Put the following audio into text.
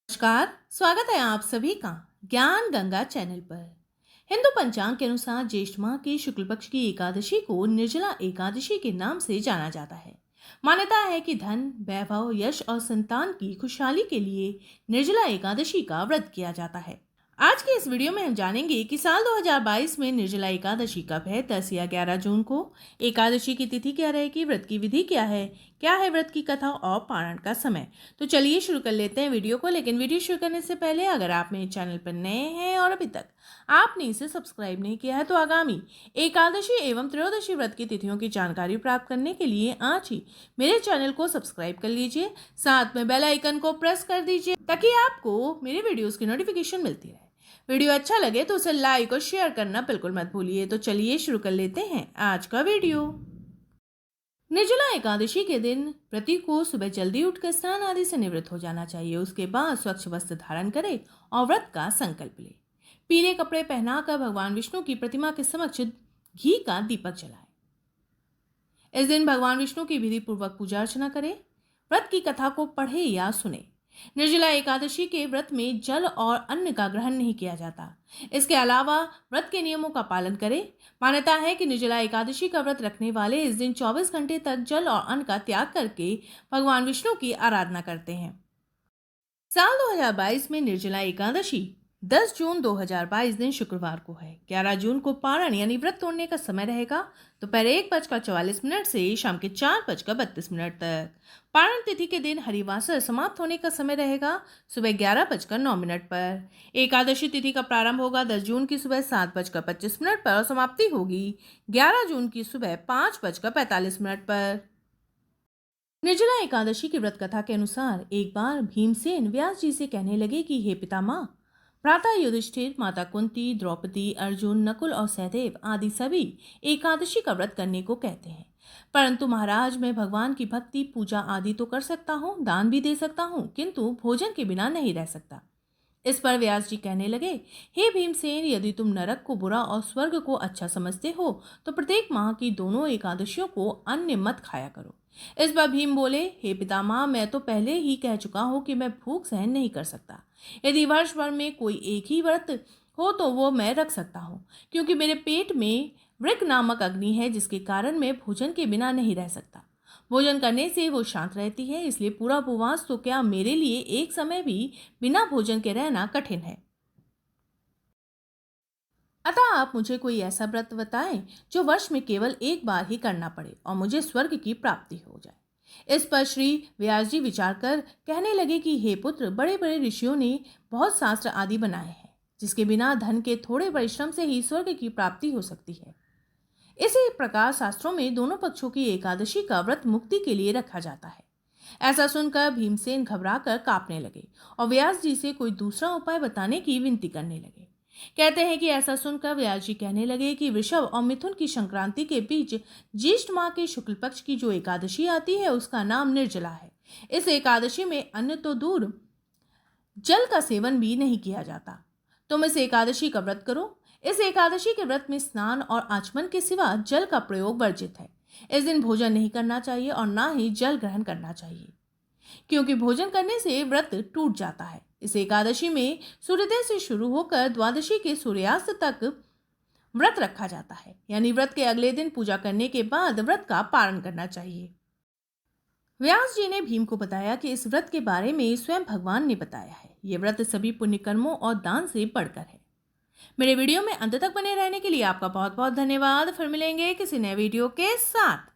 नमस्कार। स्वागत है आप सभी का ज्ञान गंगा चैनल पर। हिंदू पंचांग के अनुसार ज्येष्ठ माह की शुक्ल पक्ष की एकादशी को निर्जला एकादशी के नाम से जाना जाता है। मान्यता है कि धन, वैभव, यश और संतान की खुशहाली के लिए निर्जला एकादशी का व्रत किया जाता है। आज के इस वीडियो में हम जानेंगे कि साल 2022 में निर्जला एकादशी कब है, 10 या 11 जून को। एकादशी की तिथि क्या रहेगी, व्रत की विधि क्या है व्रत की कथा और पारण का समय। तो चलिए शुरू कर लेते हैं वीडियो को। लेकिन वीडियो शुरू करने से पहले अगर आप मेरे चैनल पर नए हैं और अभी तक आपने इसे सब्सक्राइब नहीं किया है तो आगामी एकादशी एवं त्रयोदशी व्रत की तिथियों की जानकारी प्राप्त करने के लिए आज ही मेरे चैनल को सब्सक्राइब कर लीजिए, साथ में बेल आइकन को प्रेस कर दीजिए ताकि आपको मेरे वीडियोस की नोटिफिकेशन मिलती रहे। वीडियो अच्छा लगे तो उसे लाइक और शेयर करना बिल्कुल मत भूलिए। तो चलिए शुरू कर लेते हैं आज का वीडियो। निर्जला एकादशी के दिन व्रती को सुबह जल्दी उठकर स्नान आदि से निवृत्त हो जाना चाहिए। उसके बाद स्वच्छ वस्त्र धारण करे और व्रत का संकल्प ले। पीले कपड़े पहनाकर भगवान विष्णु की प्रतिमा के समक्ष घी का दीपक जलाए। इस दिन भगवान विष्णु की विधि पूर्वक पूजा अर्चना करे। व्रत की कथा को पढ़े या सुने। निर्जला एकादशी के व्रत में जल और अन्न का ग्रहण नहीं किया जाता। इसके अलावा व्रत के नियमों का पालन करें। मान्यता है कि निर्जला एकादशी का व्रत रखने वाले इस दिन 24 घंटे तक जल और अन्न का त्याग करके भगवान विष्णु की आराधना करते हैं। साल 2022 में निर्जला एकादशी 10 जून 2022 दिन शुक्रवार को है। 11 जून को पारण यानी व्रत तोड़ने का समय रहेगा दोपहर 1:44 से शाम के 4:32 तक। पारण तिथि के दिन हरिवासर समाप्त होने का समय रहेगा सुबह 11:09 पर। एकादशी तिथि का प्रारंभ होगा 10 जून की सुबह 7:25 पर और समाप्ति होगी 11 जून की सुबह 5:45 पर। निर्जला एकादशी की व्रत कथा के अनुसार एक बार भीमसेन व्यास जी से कहने लगे कि हे पितामह, भ्राता युधिष्ठिर, माता कुंती, द्रौपदी, अर्जुन, नकुल और सहदेव आदि सभी एकादशी का व्रत करने को कहते हैं, परंतु महाराज मैं भगवान की भक्ति पूजा आदि तो कर सकता हूँ, दान भी दे सकता हूँ, किंतु भोजन के बिना नहीं रह सकता। इस पर व्यास जी कहने लगे, हे भीमसेन, यदि तुम नरक को बुरा और स्वर्ग को अच्छा समझते हो तो प्रत्येक माह की दोनों एकादशियों को अन्न मत खाया करो। इस पर भीम बोले, हे पितामह, मैं तो पहले ही कह चुका हूँ कि मैं भूख सहन नहीं कर सकता। यदि वर्ष भर में कोई एक ही व्रत हो तो वो मैं रख सकता हूँ, क्योंकि मेरे पेट में वृक नामक अग्नि है जिसके कारण मैं भोजन के बिना नहीं रह सकता। भोजन करने से वो शांत रहती है, इसलिए पूरा उपवास तो क्या, मेरे लिए एक समय भी बिना भोजन के रहना कठिन है। अतः आप मुझे कोई ऐसा व्रत बताएं जो वर्ष में केवल एक बार ही करना पड़े और मुझे स्वर्ग की प्राप्ति हो जाए। इस पर श्री व्यास जी विचार कर कहने लगे कि हे पुत्र, बड़े बड़े ऋषियों ने बहुत शास्त्र आदि बनाए हैं जिसके बिना धन के थोड़े परिश्रम से ही स्वर्ग की प्राप्ति हो सकती है। इसी प्रकार शास्त्रों में दोनों पक्षों की एकादशी का व्रत मुक्ति के लिए रखा जाता है। ऐसा सुनकर भीमसेन घबराकर कांपने लगे और व्यास जी से कोई दूसरा उपाय बताने की विनती करने लगे। कहते हैं कि ऐसा सुनकर व्यास जी कहने लगे कि वृषभ और मिथुन की संक्रांति के बीच ज्येष्ठ माह के शुक्ल पक्ष की जो एकादशी आती है उसका नाम निर्जला है। इस एकादशी में अन्न तो दूर, जल का सेवन भी नहीं किया जाता। तुम इस एकादशी का व्रत करो। इस एकादशी के व्रत में स्नान और आचमन के सिवा जल का प्रयोग वर्जित है। इस दिन भोजन नहीं करना चाहिए और ना ही जल ग्रहण करना चाहिए, क्योंकि भोजन करने से व्रत टूट जाता है। इस एकादशी में सूर्योदय से शुरू होकर द्वादशी के सूर्यास्त तक व्रत रखा जाता है, यानी व्रत के अगले दिन पूजा करने के बाद व्रत का पारण करना चाहिए। व्यास जी ने भीम को बताया कि इस व्रत के बारे में स्वयं भगवान ने बताया है। ये व्रत सभी पुण्य कर्मों और दान से बढ़कर है। मेरे वीडियो में अंत तक बने रहने के लिए आपका बहुत बहुत धन्यवाद। फिर मिलेंगे किसी नए वीडियो के साथ।